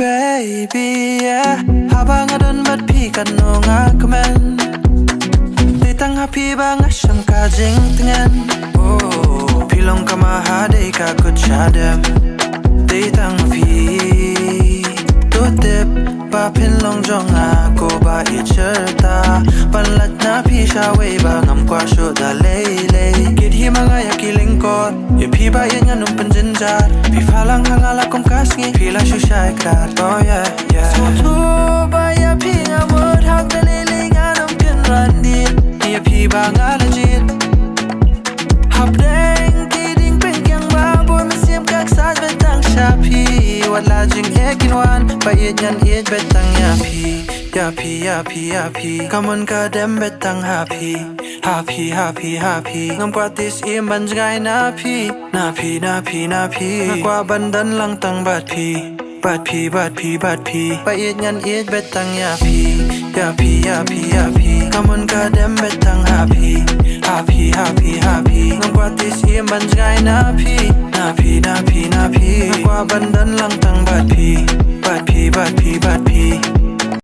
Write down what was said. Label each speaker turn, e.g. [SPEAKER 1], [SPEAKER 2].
[SPEAKER 1] baby yeah habang adon bat pi kan no nga kamen ditang happy bang asham ka jing tengan oh pilong kama hade ka kut shadem ditang pi tutip ba pin long jong a ko ba I cherta panlat na pi sha we ba ngam kwa sho da lele kid hi manga ya kiling ko ye pi ba yen nganum penjenjar pi falang hangala kom kasngi pi la shu shai krat oh yeah yeah so tu ba ya pi ngamot hak da lele nganum kin randi ye pi ba ngala jit hap deng kiding peng yang ba boy masiem kak saj betang shapi wala jing ekin wan ba yet nyan yet betang ya pi come on ka dem betang happy ngam kwa tis im ban jgai na pi kwa bandan lang tang bat pi ba yet nyan yet betang ya pi come on ka dem betang happy ngam kwa tis im ban jgai na pi kwa bandan lang tang bat pi